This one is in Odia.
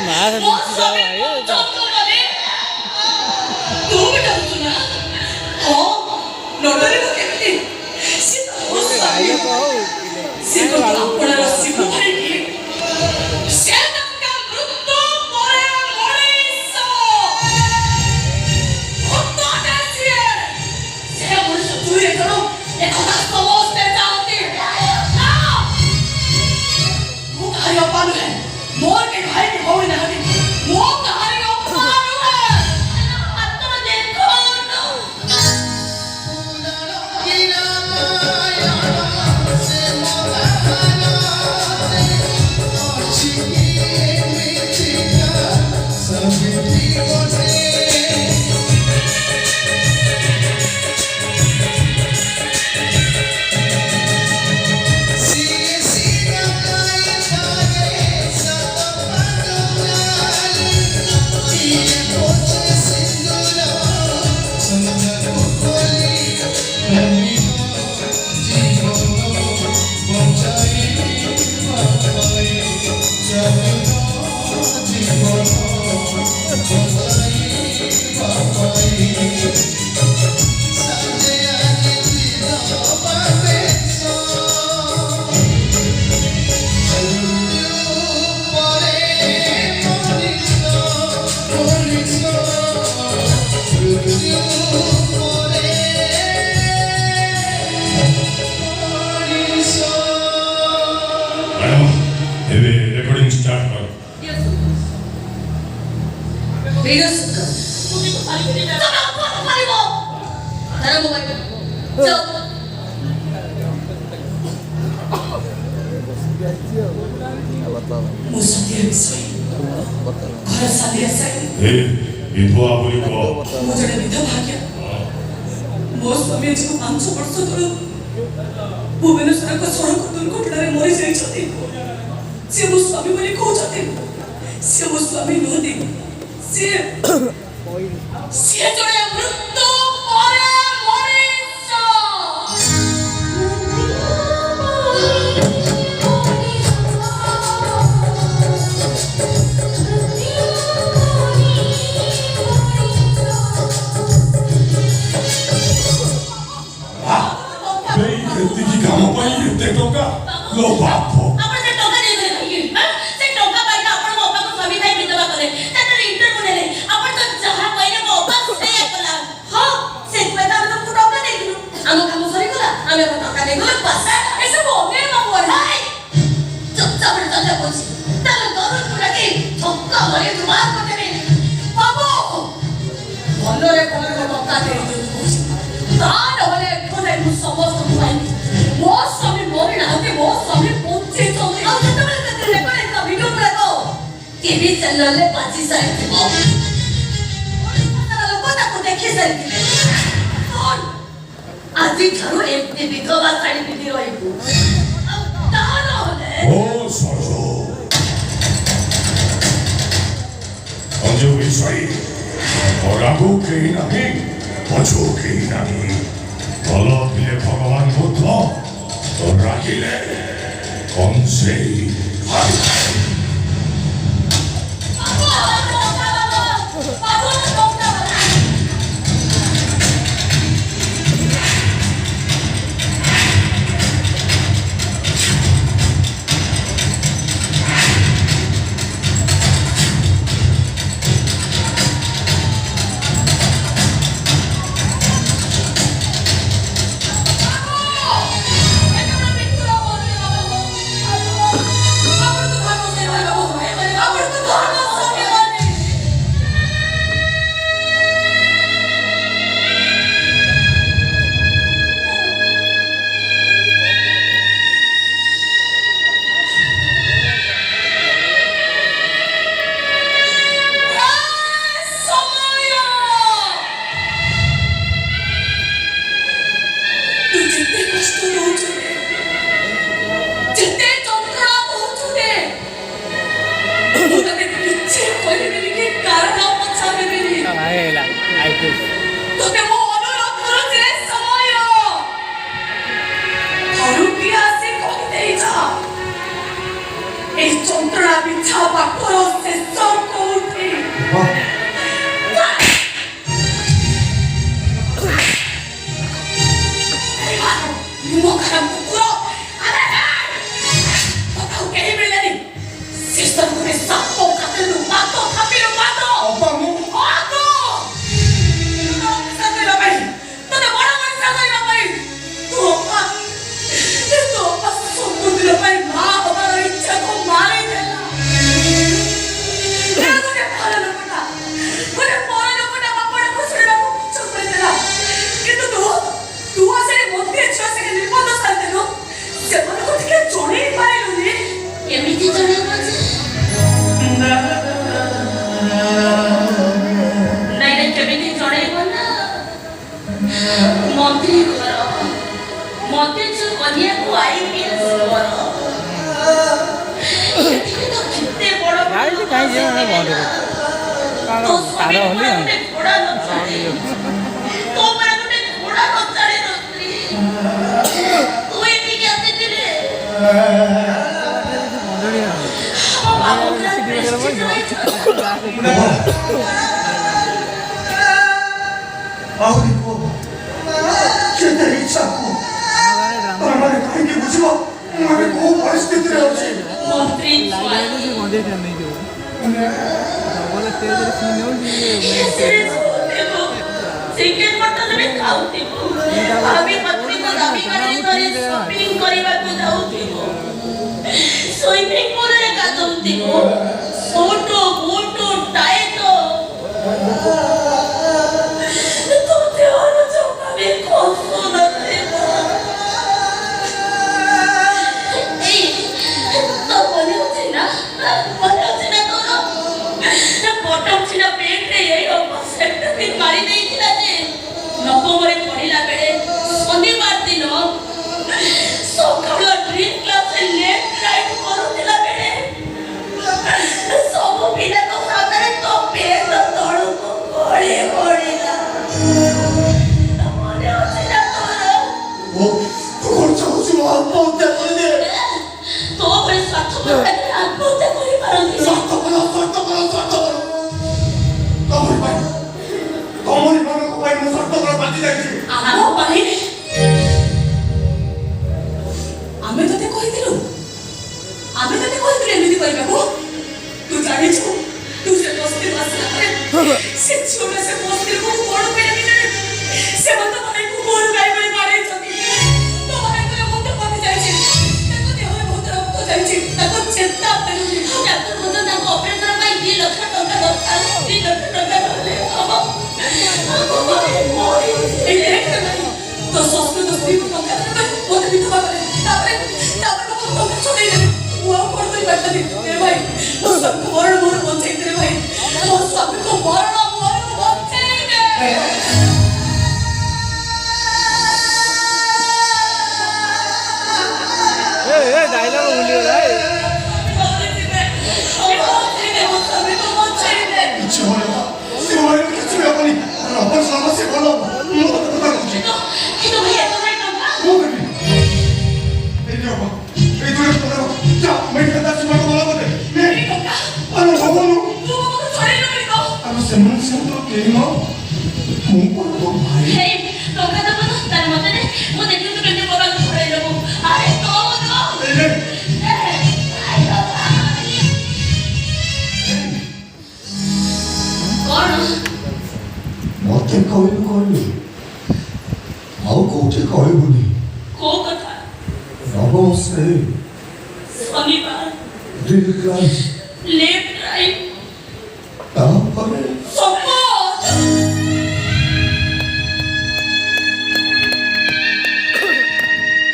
ମାର ଦୁଃଖୀ ଯାଅ ଆଏ ତୁ ବି ଡରୁଛୁ ନା? ହଁ ନ ଡରିବୁ କେମିତି? ସେ ତ ମୋ ସ୍ୱାମୀ। ସେ ଗୋଟେ ଆପଣାର ଶିବ ଭାଇକି ସେ ତାଙ୍କ ମୃତ୍ୟୁ ପରେ ମଣିଷ ଭକ୍ତଟେ ସିଏ। ସେ ମଣିଷ ଚୁରି କର ଏକଥା ସମସ୍ତେ ଜାଣନ୍ତି। ମୁଁ କାହାରି ଅପା ନୁହେଁ। ମୋର କେହି ଭାଇ କି ଭଉଣୀ ନାହାନ୍ତି। ମୋ କାହାରି ଅପା ନୁହେଁ। ଆପଣ ଦେଖନ୍ତୁ recording start karo. video suka tumi ko pari ko na apa pari mo tara mo ba so mo sabihan bisay para sabihan sa विधवा बोली को mo jane विधवा क्या ମୋ ସ୍ୱାମୀ ଆଜି 5 ବର୍ଷ ତଳେ ଭୁବନେଶ୍ୱର ଏକ ସଡ଼କ ଦୁର୍ଘଟଣାରେ ମରି ଯାଇଛନ୍ତି। ସେ ମୋ ସ୍ୱାମୀ ବୋଲି କହୁଛନ୍ତି। ସେ ମୋ ସ୍ୱାମୀ ନୁହନ୍ତି। ସେ ଜଣେ ମୃତ୍ୟୁ ପରେ ମଣିଷ। ଏତିକି କାମ ପାଇଁ ଏତେ ଟଙ୍କା ଲୋ ବାପ ଆପଣ ସେ ଟଙ୍କା ଦେଇଦେଲେ ଭାଇ ସେ ଟଙ୍କା ପାଇଲେ ଆପଣ ମୋ ଅପାକୁ ସ୍ୱାମୀ ଥାଇ ବିଧବା କଲେ ତାପରେ ଇଣ୍ଟରଭ୍ୟୁ ନେଲେ ଆପଣ ତ ଯାହା କହିଲେ ମୋ ଅପା ସେଇଆ କଲା। ହଁ ସେଥିପାଇଁ ଆମେ ତମକୁ ଟଙ୍କା ଦେଇଥିଲୁ। ଆମ କାମ ସରିଗଲା ଆମେ ଟଙ୍କା ଦେଇଗଲେ ବାସ୍ ଏସବୁ ଅନେକ ବାବୁ ଚୁପଚାପ ଚଲା ପଡୁଛି ତାର ଦରଦ ଡାକି ଛକା ମାରି ଦୁଆର କରିଦେବେ। ବାବୁ ଭଲରେ ଟଙ୍କା ଦେଇଦେବୁ ତା ନହେଲେ ଏଠୁ ଯାଇ ମୁଁ ସମସ୍ତଙ୍କୁ ପାଇବି। ମୋ ସ୍ୱାମୀ ମରି ନାହାନ୍ତି। ମୋ ସ୍ୱାମୀ ବଞ୍ଚିଛନ୍ତି। ଆଉ ଯେତେବେଳେ ସେ ରେକର୍ଡିଂ ଭିଡିଓ ଗୁଡାକ ଟିଭି ଚ୍ୟାନେଲରେ ବାଜି ସାରିଥିବ ଲୋକ ତାକୁ ଦେଖି ସାରିଥିବେ। ଆଜିଠାରୁ ଏମିତି ବିଧବା ଶାଢ଼ୀ ପିନ୍ଧି ରହିବୁ। ଆଉ ତା ନହେଲେ ଓ ସରୋ ଅଞ୍ଜୁ ବିଷୟ ଅରାଗୁ କେହି ନାହିଁ ପଛୁ କେହି ନାହିଁ। ଭଲ ଥିଲେ ଭଗବାନ ବୁଦ୍ଧ ରାଗିଲେ କଂସେଇ তোকে ମୁଁ ଅନୁରୋଧ କରୁଛି ସମୟ ଘରକୁ ଆସି କହିଦେଇ ଯା। এই যন্ত্রণা বিছা পাথর শেষ Sistem gue sapong kata lu mato tapi lu mato. Opamu Aku. Lu tahu kesan gue ngapain? Tuh ada orang yang kesan gue ngapain? Tuh apa? Itu apa sungguh gue ngapain? Apa kalau jago main ya? Ya gue udah pala lu pernah. Gue udah pala lu pernah apa aku sudah aku coba pernah. Gitu tuh. Dua seri 못해 주었으니 일본어 살 때도 제발 어떻게 전에 말해놓니? 예민히 전해가지. 나 이런 예민히 전해거나 মন্ত্রী করো মন্ত্রী 주 কনিয়াକୁ IPS করো এদিকে তো কিতে বড় গাড়ি কাই যে না বন্ধ তো তার হলি ঘোড়া নচাড়ি তো মানে গোটে ঘোড়া নচাড়ি নত্রি তুই এদিকে আসিছিলে মন্ডলি ଆମ ବାବୁଟା ପ୍ରେଷ୍ଟିଜ୍ 아우리 뭐 걔들 이차고 나만의 가인게 무지마 나를 뭐 పరిస్థితి 없지 মন্ত্রী মন্দির নেই কেউ বলে তেজের কিনেও চিকেন মটন রে খাଉଥିବ আমি ପତ୍ନୀଙ୍କ ଦାବି କରି ଧରି ସପିଂ କରିବାକୁ ଯାଉଥିବ ସୁଇମିଂ ପୁଲରେ ଗାଧଉଥିବ ଫୋଟୋ ଫୋଟୋ ଟାଇଟ ତୋ ଦେହର ଜମା ବି ଖସୁ ନଥିବ ଏଇ ତ ମନେ ଅଛି ନା ତୋର ବଟମ ଛିଡ଼ା ବେଗରେ ଏଇ ଅବସ୍ଥାଟା ବି ମାରି ଦେଇଥିଲା ଯେ ନବମରେ ପଢିଲା ବେଳେ ଶନିବାର ଦିନ ସକାଳ ଡ୍ରିମ୍ କ୍ଲାସରେ ଲେଫ୍ଟ ରାଇଟ୍ କରୁଥିଲା ବେଳେ ସବୁ ପିଲାଙ୍କ ସାମ୍ନାରେ ତୋ ପେଟ ତଳକୁ ଗଳି ପଡ଼ିଲା ମନେ ଅଛି ନା ତୋର 그걸 잡지 마 아빠한테 빨리 ତୋ ଭଳି ସ୍ୱାର୍ଥପର ଆତ୍ମହତ୍ୟା କରିପାରନ୍ତି 싹다버려 너머리 빨리 너머리 많은 거 빨리 싹다버려 만지자지 ଆମ ପାଇଁ ଆମେ ତତେ କହିଥିଲୁ ଏମିତି କରିବାକୁ ତୁ ଜାଣିଛୁ ତୁ ସେ ବସ୍ତିରୁ ଆସିଲା ପରେ ସେ ଝିଅଟା ସେ ବସ୍ତିରୁ କୋଉ ବଡ଼ ପିଲା ଭିତରେ ସେମାନେ ତ ଭାଇକୁ ଗୋରୁ ଗାଈ ଭଳି ବାଡ଼େଇଛନ୍ତି ତୋ ଭାଇଙ୍କର ମୁଣ୍ଡ କମି ଯାଇଛି ତାଙ୍କ ଦେହରେ ବହୁତ ରକ୍ତ ଯାଇଛି ତାଙ୍କ ଚେତା ଫେରୁନି ଡାକ୍ତର ମଧ୍ୟ ତାଙ୍କ ଅପରେସନ ପାଇଁ 2 ଲକ୍ଷ ଟଙ୍କା ଦରକାର 2 ଲକ୍ଷ ଟଙ୍କା ନହେଲେ ହବ तो संस्कृत स्त्री को टंका देबे मोते विधवा करे तापरे बाबा टंका छोड़े देबे वो पड़तो बैठा दे ए भाई वो सब मरण मोर बचाई दे भाई वो सब को मरण बचाई दे ए डायलॉग भूलियो रे 이치원이가 세월을 캐치를 해보니 아빠 사람 세월로 뭐가 못하는지 이거 왜 이렇게 나와? 뭐그래 이리 와봐 이 노래 보다가 야 매일 다시 말고 말아보대 네 아니 저거는 누구보다 잘해 놓으니까 아니 세문은 세문으로 게임하 몽골도 많이 헤이 너가 나보다 다른 것들이 뭐 내가 그런데 뭐라고 그러려고 아이 너무 네네 어떻게 거울을 걸리 아우 어떻게 거울이 କୋଉ କଥା 러버스에 ଶନିବାର 릴클라스 ଲେଫ୍ଟ ରାଇଟ୍ ତାପରେ